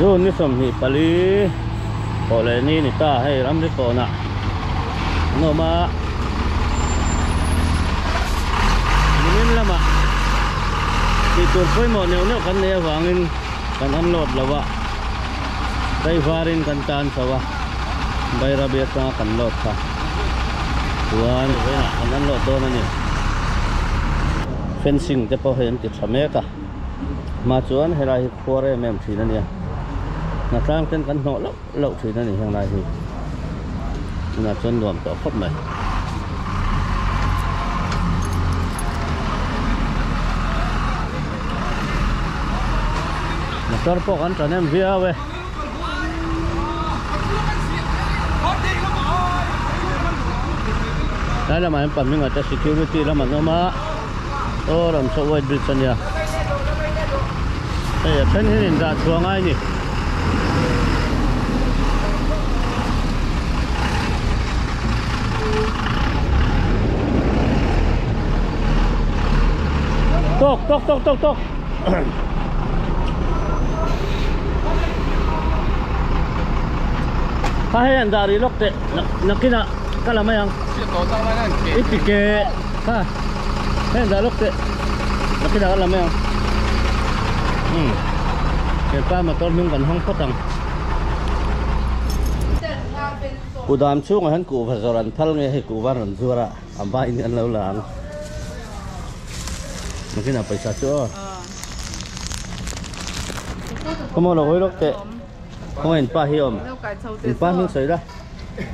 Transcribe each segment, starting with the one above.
Zun ni som hi pali pole ni ni ta hay ram ri ko na no ma nin lama ti tur poi mo neu neu kan ne wangin kan an lot lawa dai varin kan tan sawa bai ra bia ta kan lot tha tuan ve na kan an lot do na ni fencing te po hen ti thame ka ma chuan helai khore mem thi na ni na tang ten kan no lo thi na ni hang lai hi na chuan nuam to khop mai na tar po kan tanem via we đây là mà em phẩm nhưng mà ta security là mà nó mà làm sao quay được chân nha đây là thân hình ra xuống ai nhỉ tốc hai anh dari lok te nak kina kala mayang itu ke ha hai dari lok te nak kina kala mayang ke pa motor nhung kan hong potang ku dam chung han ku vazoran thal nge he ku varan zura amba in an lo lang nak kina paisa chu Kamu lo lok te không hình pa hiom hình pa hiom sấy ra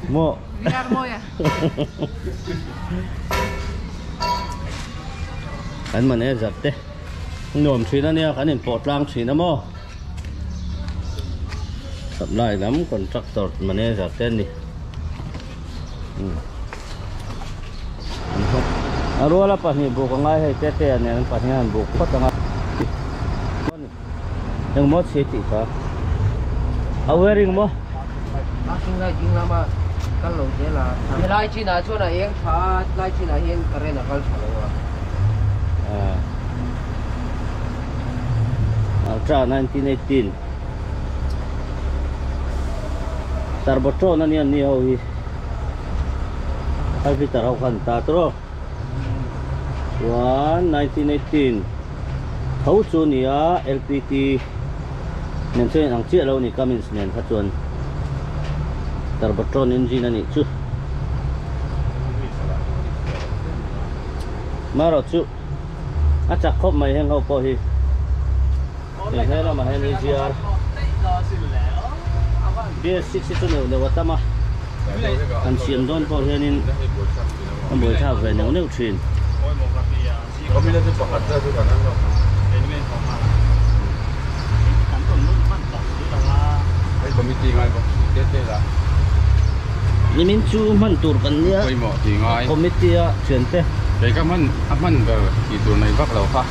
mua anh mình giật thế nôm thủy nó nè anh hình bọt lang thủy nó mua sập lại lắm còn tractor mình giật tên đi rồi là pa hiom buộc ngay hay tê tê này pa hiom buộc phát ngay nhưng mót xe chỉ cả wearing mo aking lai jing lama kal lo je la lai china chona eng tha lai china hen kare na kal thalo Ultra 1918 Tarbotro na niyan ni ho hi ai vi taraw kan ta tro 1918 thau chu nia LPT nên chơi hàng chia lâu này Cummins nên phát chuẩn Tarbotron engine này chứ mà rồi chứ chắc khóc mày hang hậu po hi thì thế là mà hang EGR BS6 itu nih udah tama kan siam don po hi nên anh bồi thao về nấu nấu truyền committee ngay không thế là ni min chu man tur kan nia committee a chuyển te cái các man về thì tur này bắt đầu pha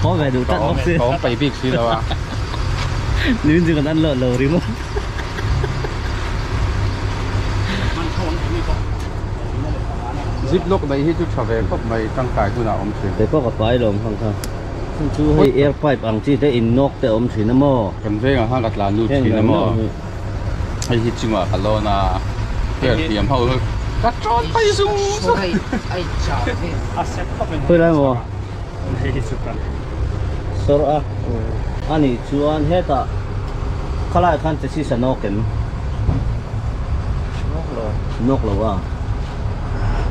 có về đủ tận bốc xí có phải biết gì đâu à ni min chu kan ăn lợn lầu đi mất zip lock này hết chút trở về có mày tăng cài tu nào ông chuyển để có cái phải lồng không thôi chú hay air pipe ang chi te in nok te om thina mo cầm về ngang hàng gạt là nút thina mo hay hít chung à alo na cái tiệm hậu cắt tròn tay xuống ai cha thôi lại mo sor a ani chuan heta khalai khan te si sanokem nok lo wa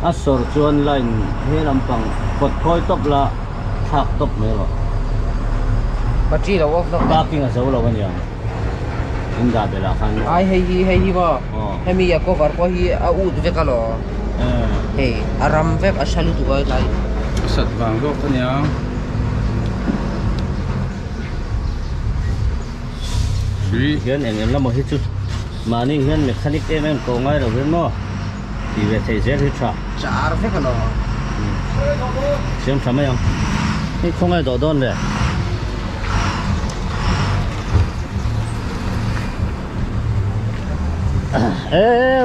a sor chuan line he lampang pot khoi top la thak top me lo battery lo work no parking a zo lo ania inda bela khan ai hei ba hemi ya cover ko hi a u de ka lo hey aram vep a shalu tu ai lai sat vàng gốc cái nhá hiền em là một hết chút mà ni hiền mechanic em có ngay rồi hiền mo thì về thầy dễ hết trả char vep ka lo xem sao mấy ôngนี่คงไอ้ตัวต้นเลย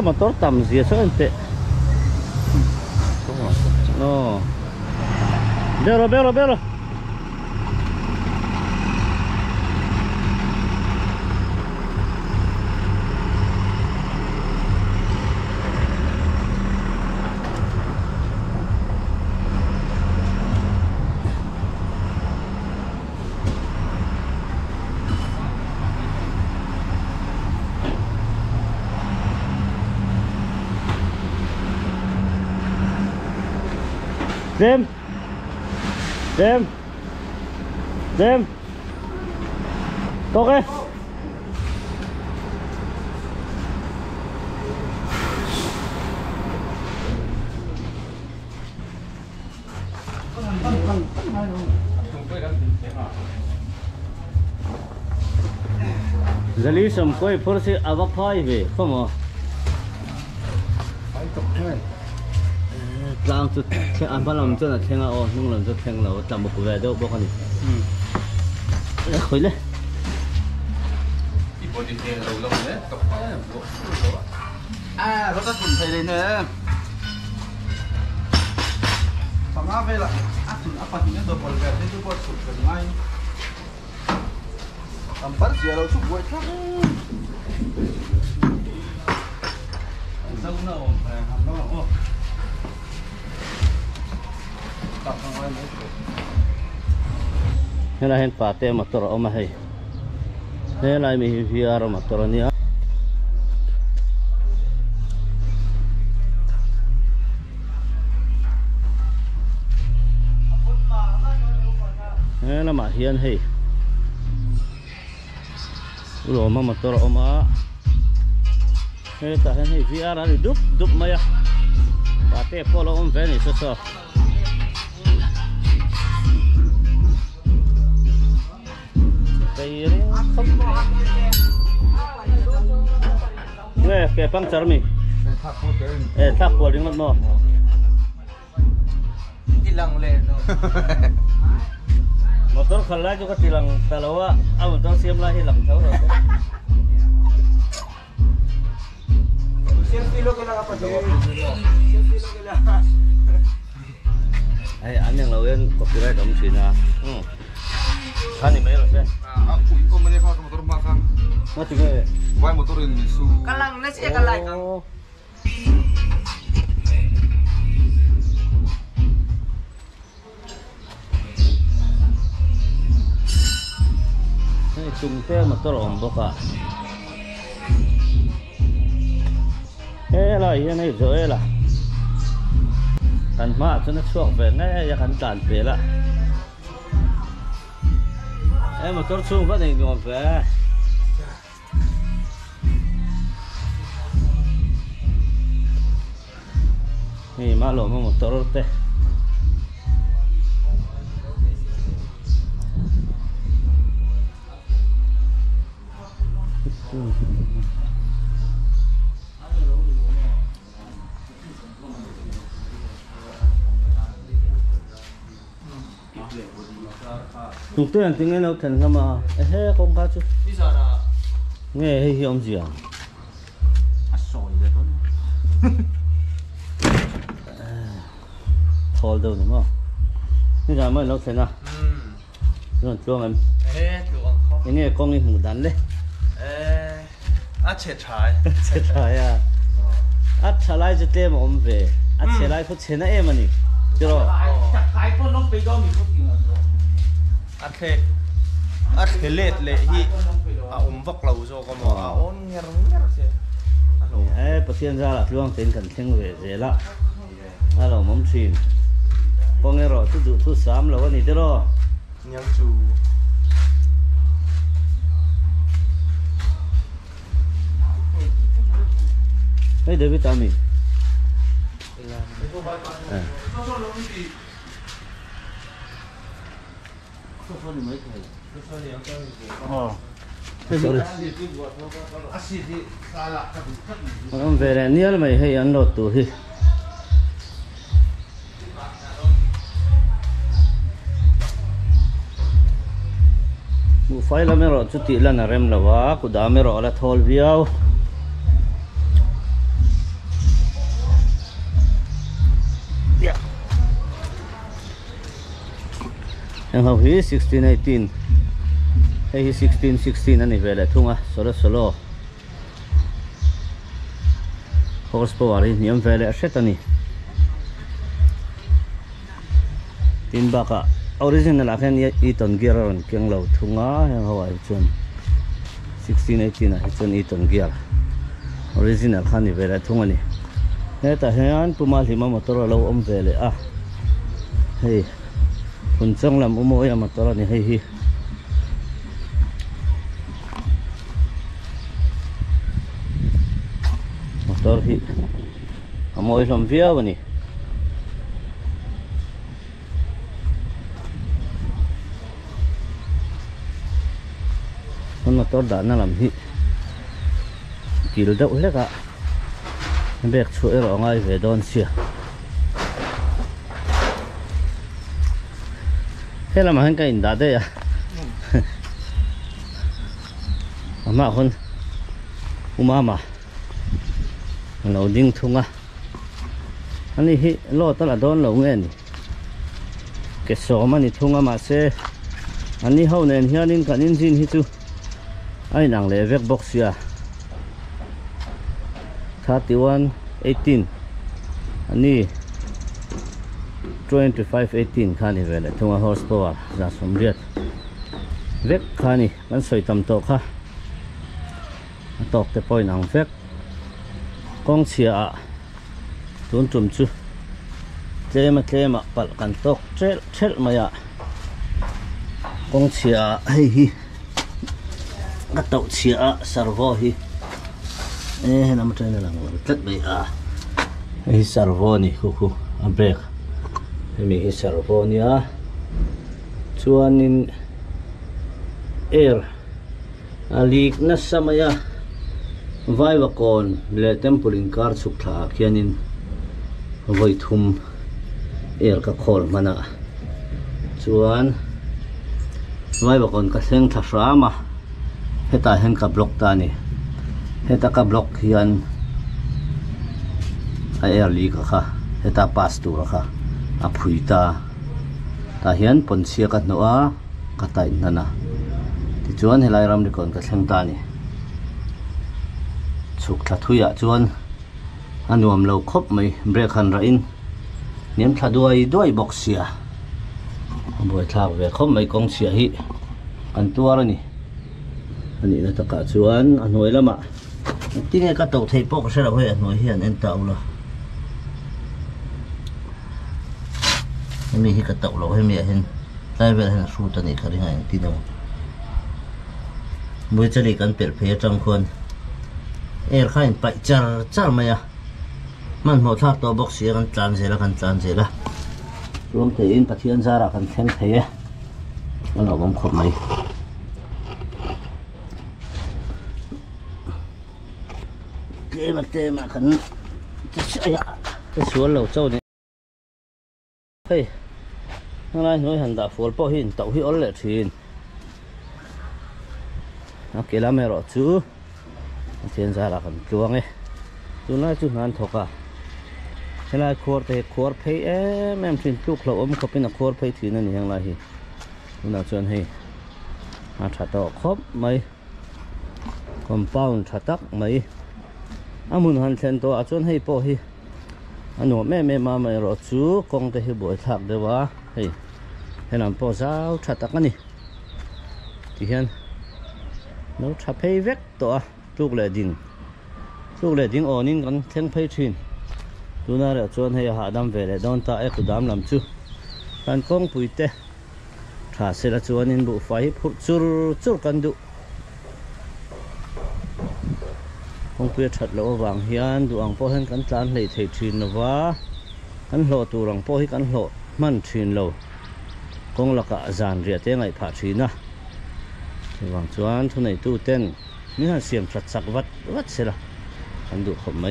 มาตัวต่ำเสียสักนิดโน่เบล Đêm Đêm Đêm Tốt ấy Zali sum koi phur se avak phai ve khomo lang chu the an balam chu na thenga o nung lam chu theng lo tam bu ve do bo khani khoi le đi bộ đi theo đầu lông đấy cặp à nó ta thủng thầy lên nè thằng áp về là áp thủng áp phạt những đồ bẩn về thế tôi có sụp gần ngay tầm bắt gì đâu sụp quậy khác sông nào hầm nó ô tập thằng ai mới thế là hiện pate motor o ma hay thế là mi VR motor nia thế là mà hiền hay rồi mà motor o ma thế ta hay VR này đúp maya pate polo om về này sao nghe cái băng chở mi thắc của linh mất mò tilang lên motor khalla juga tilang talawa motor siam lah hilang tahu rồi selfie lo kailangan pa selfie lo kailangan ay anh yang lawan copyright om sina Kan ini lah saya. aku kok mana kau motor makan Mati ke? why motor ini su kalang na siya kalay kang Ini sumpe motor om boka. Lah ini rồi lah. Kan mak tu nak suak về ngay ya kan tan về lah. Motor chung phát này ngọt về. Ni malo mo motor te. Tục tên tiếng nghe lâu thần mà he không cá chứ nghe hay hiếm gì à sỏi vậy thôi thôi đâu đúng không bây giờ mới lâu thần à rồi chuông em cái này con đi ngủ đắn đấy chết trái chết trái à chết lại cho tem ôm về chết lại có chết em anh chứ rồi cái con nó bị đó mình không chịu thế lết lệ hi vóc lầu rồi có mà ôn nghe ấy bác sĩ ra là chuông tên cần thêm về dễ lắm là mắm chìm con nghe rồi thu sám là cái gì thế đó nhang chủ đây để vitamin ông về đây nhớ mày hay ăn lột tủ thì bu phải là mày rồi chút tí là nà rem là quá cụ đã mày rồi là thol viao yang hau hi 1618 hay hi 1616 ani vele thunga solo horsepower hi niam vele ashet ani tin baka original akhen i ton gear ron keng lo thunga yang hau ai chun 1618 a chun i ton gear original khani vele thunga ni he ta hian puma lima motor lo om vele hei hun chang lam umo ya motor ani hei hi motor hi amoi hlom via bani con motor đã nó làm hi kil đậu hết cả bẹt chuỗi rồi ngay về đón xìa thế là mà hắn cái đã đây à mà con mà lâu đinh thung à anh ấy lo ta là đón lâu nghe cái số mà đi thung mà xe anh ấy hậu nên hiện cả nên zin hi tu ai nang le vek box ya 3118 อันนี้ 2518 คันนี้เวลาทุ่ง horsepower จะสมเด็จเวกคันนี้มันสวยตำโตค่ะตกแต่ปล่อยหนังเวกกองเชียตุนจุ่มจูเจมาปัดกันตกเช็ดมาอะกองเชียให้ฮีกระตุกเชียสารวอฮีน้ำมันจะนั่งตัดไปฮีสารวอนี่คู่อันเบรกมีฮีสารวอนี่ชวนนินเอร์ลีกนัสสมัยไว้ว่าก่อนเลเต็มปุรินการสุขลาเขียนินไว้ทุ่มเอร์กับคอลมันชวนไว้ว่าก่อนก็เส้นทัศน์มาให้ตาเห็นกับบล็อกตานี่ให้ตากับบล็อกเขียนไอเอร์ลีกค่ะให้ตาพาสตัวค่ะผุยตาเห็นผลเสียกันนัวก็ตายนั่นนะที่ชวนให้ไล่รำดีก่อนก็เส้นตานี่สุกทัดทุยชวนอันนวมเราครบไหมเบรกคันระอินเนียมทัดด้วยบ็อกเสียบ่อยทักเวครบไหมกองเสียฮิอันตัวนี่อันนี้นะตะกะชวนอันหน่วยละมาที่นี่ก็ตกเทปกใช่หรือเปล่าหน่วยเฮียนเอ็นเต่าละมีที่กระตกเราให้เมียเห็นได้เวลาเห็นสู้ตัวนี้เขาได้ไงที่นั่นมือจะหลีกันเปลี่ยนเพจจังควรเอร์ข้างไปจาร์ไหมอ่ะมันหมดทักตัวบ็อกเสียกันจานเสียละกันจานเสียละรวมถึงปะเทียนซาระกันแข็งเทะมันเราบ้องครบไหมเกมาขันจะเสียจะสวนเราเจ้านี่เฮ้ยข้างในหน่วยหันดาฝนป่อหินเต่าหิอ้อนเละทีนโอเคแล้วไม่รอจูเทียนซาระกันตัวไงจูน่าจูนานถกอ่ะเวลาขวดแต่ขวดเพย์แม่มทิ้งลูกเราเขาเป็นขวดเพย์ทีนั่นยังไงฮีน่าชวนให้ชัดต่อครบไหมคอมเป้าชัดตักไหมมุนหันเซนตัวชวนให้ป่อฮีอันนู้แม่มาไม่รอจูกงแต่ให้บ่อยทักเดี๋ยวว่าให้นำป่อสาวชัดตักกันนี่ที่เห็นนู้ชัดเพย์เวกตัวลูกเล็ดดิ้งอ่อนิ่งกันเท่งเพย์ทีนดูน่าจะชวนให้หาดำเวลโดนตากุดำลำจูการกงปุยเตะถ้าเสร็จชวนนินบุไฟพุจุรกันดูคงเพื่อชัดแล้ววางเฮียนดูอังพ่อเห็นกันจานเลยเททีนนะว่ากันโหลตัวรังพ่อให้กันโหลมันทีนเราคงละกะจานเรียเตงไงผ่าทีนะวางชวนทุนในตู้เต้นนี่ฮะเสียมชัดสักวัดเสร็จละอันดูขมไหม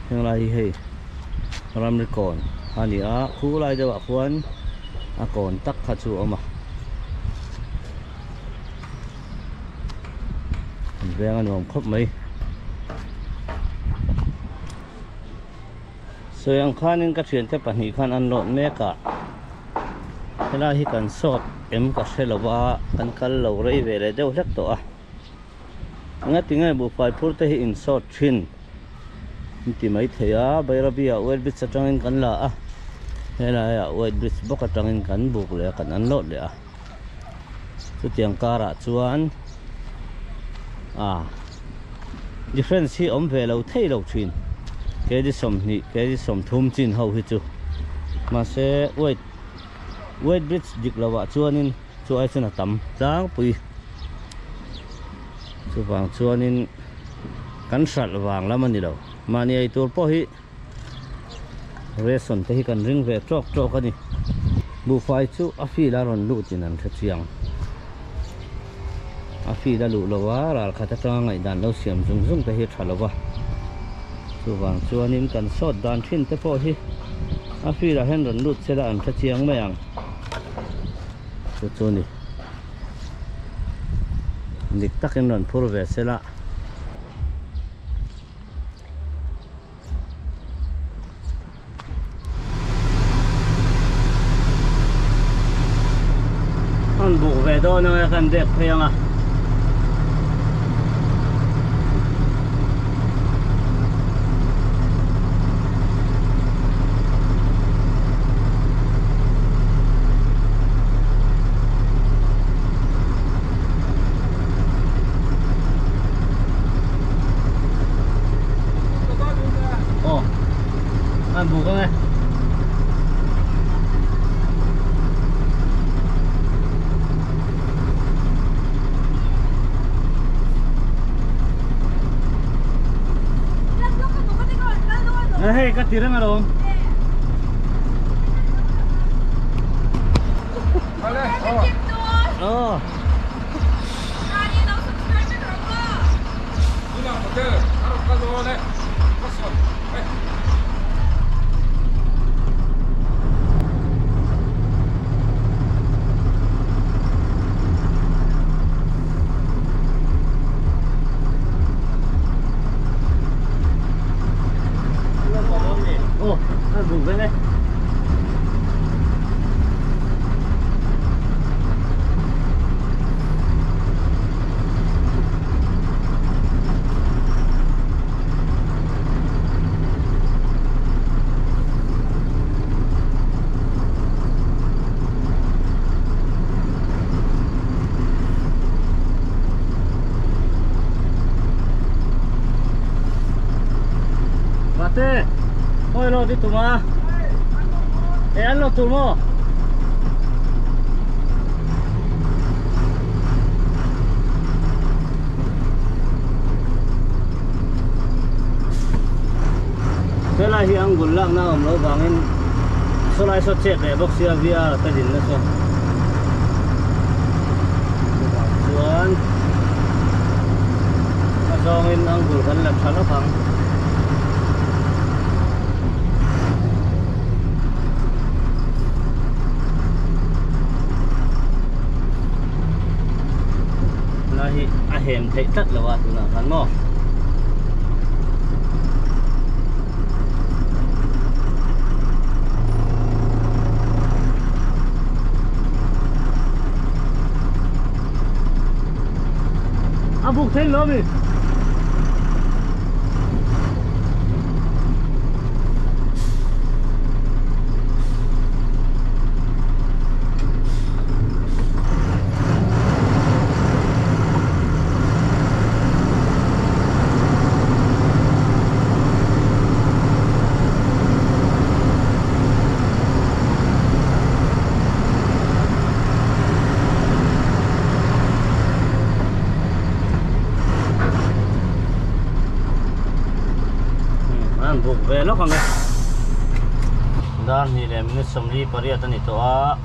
ยังไรให้รำลึกก่อนอันนี้คู่ไรเดี๋ยวควรก่อนตักขัดชูออกมาแรงอันหวงครบไหมเสียงข้านึงกระเทียนแต่ปัญหาขันอันหลดแม่กะเวลาที่กันสดก็ใช่หรือว่ากันเราเรื่อยๆเดี๋ยวเล็กตัวงั้นถึงไงบุฟเฟ่พูดแต่ให้อินสดชินที่ไม่เทียบใบระเบียบเวทบิสจังอินกันละเฮ้ยนะเวทบิสบกจังอินกันบุกเลยกันอันโลดเลยสุดที่ยังการะชวนdifference ที่อมเวลาเที่ยวชิน cái gì sầm nhị cái gì sầm thum chín hậu hết chú mà sẽ weight bridge dịch là vợ chua nên chua ai sẽ là tắm giá bùi chua vàng chua nên cắn sạt vàng lắm anh đi đâu mà này tôi bỏ hi reson thì cần ring về trọc cái này bu phải chú afi là ron lụt trên anh thật chiang afi đã lụt lâu rồi khát trang ngày đàn lâu xiêm dùng tới hết rồi lâu chua vàng chua nên cần sót đàn trên tới bỏ hi afi là hen ron lụt sẽ là anh thật chiang mấy ang chua này lịch tắc hen ron phur về sẽ là anh bộ về đó nó cần đẹp thêm à ồ anh bộ cái này hei katiran ada om. Oh. Oh, anh buộc bên đây. Bate. Ôi lo đi tụi mà. Ê ăn lo tụi mà. Thế là hiện gùn lặng nào nó vàng lên. Số lại số chết để bốc xe via là cái gì nữa không? Chuan. Mà do nên ăn gùn gần làm sao nó phẳng. Hẹn thấy rất là vào tụi nào hắn mò buộc thêm nó đi buộc về nó còn đây dan hi lem ni somli pariatan ito a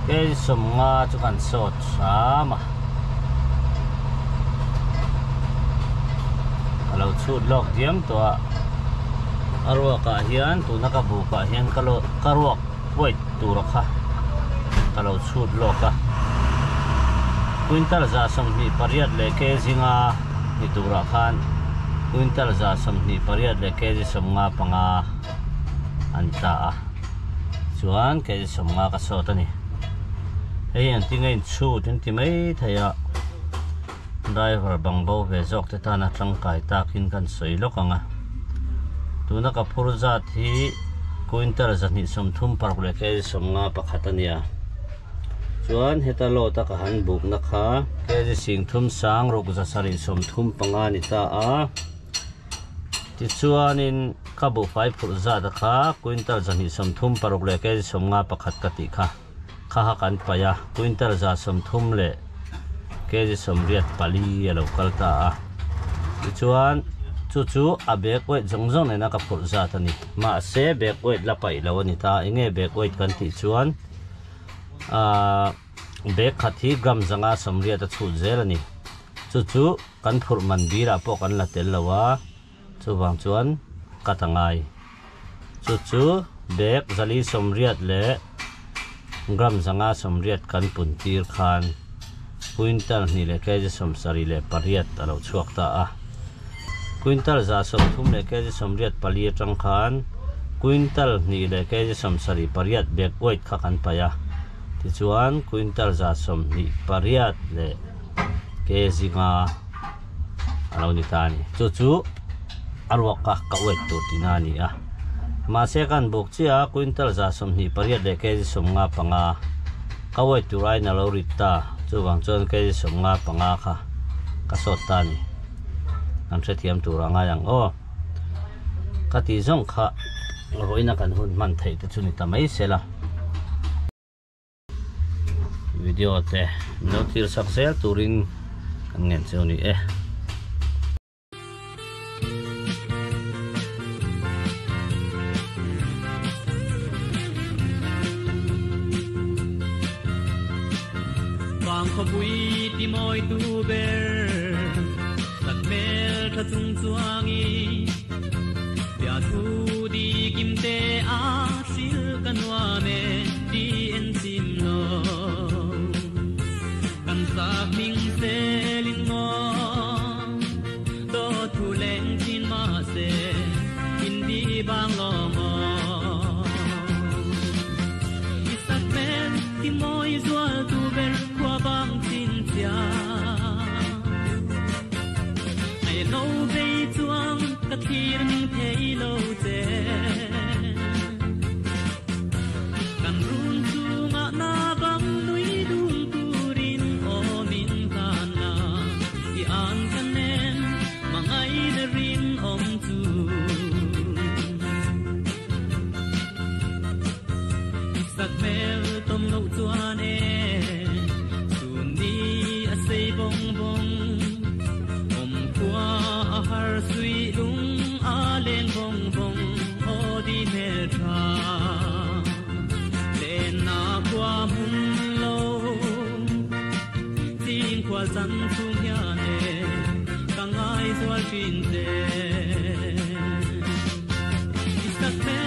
ke somnga chukan sot sama kalau chut lok diam to arwa ka hian tu nakabu ka hian kalau karwak wait tu rakha kalau chut lok ka quintal za somni pariat le ke zinga ni tu rakhan quintal za somni pariat le ke somnga panga anta chuan ke somnga ka sot ani hei an tingain chu tin ti mai thaya driver bangbo ve jok te tana tangkai takin kan soilok anga tuna ka phurza thi quintal za ni somthum park le ke somnga pakhatania chuan hetalo ta ka han buk na kha ke sing thum sang rok za sari somthum panga ni ta a ti chuanin ka bu fai phur za da kha quintal zan hi som thum paruk le ke som nga pakhat ka ti kha kha kan paya quintal za som thum le ke som riat pali alo kalta a ti chuan chu a bek wet jong jong na ka phur za ta ni ma se bek wet la pai lo ni ta enge bek wet kan ti chuan bek khathi gram zanga som riat a chu zel ani chu kan phur man bira po kan la tel lawa chu wang chuan katangai chu bek zali som riat le gram zanga som riat kan pun tir khan quintal ni le ke som sari le pariat alo chuak ta a quintal za som thum le ke som riat pali tang khan quintal ni le ke som sari pariat bek wait kha kan paya ti chuan quintal za som ni pariat le ke zinga alo ni ta ni chu arwak ka wait tu tinani a ma se kan bok chia quintal za som ni pariat le ke som nga panga ka wait tu rai na lo rita chu wang chon ke som nga panga kha ka sot ta ni an se thiam tu ranga yang o ka ti zong kha roina kan hun man thei tu chuni tamai sela video te no tir saksel turin kan ngen choni e bang khobui ti moi tu ber sak mel tha chung chuangi bia thu di kim te a sil kanwa me di en sim no kan sa ming se lin mo do thu leng chin ma se in di bang lo mo sak mel ti moi zual tu ber qua bang tin chia ai lo ve chuang ka thir ning thei lo che kan run chu nga na bang nui dum turin o min kan na ki an kan nen mangai na rin om chu sak mel tom lo chuan e bong bong om kwa har sui lung a len bong bong o di ne tra len na kwa mun lo tin kwa san chung ya ne kang ai zwal chin te isak me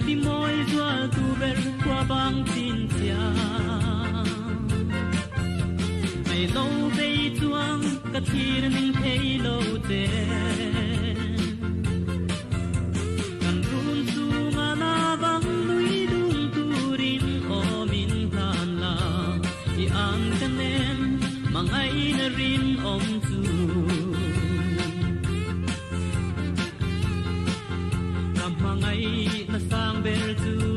ti moi zwal tu ber kwa bang tin tia lo ve chuang ka thir ning thei lo te kan run chu nga na bang nui dum turin o min kan la i an kan nen mangai na rin om chu kam mangai na sang ber chu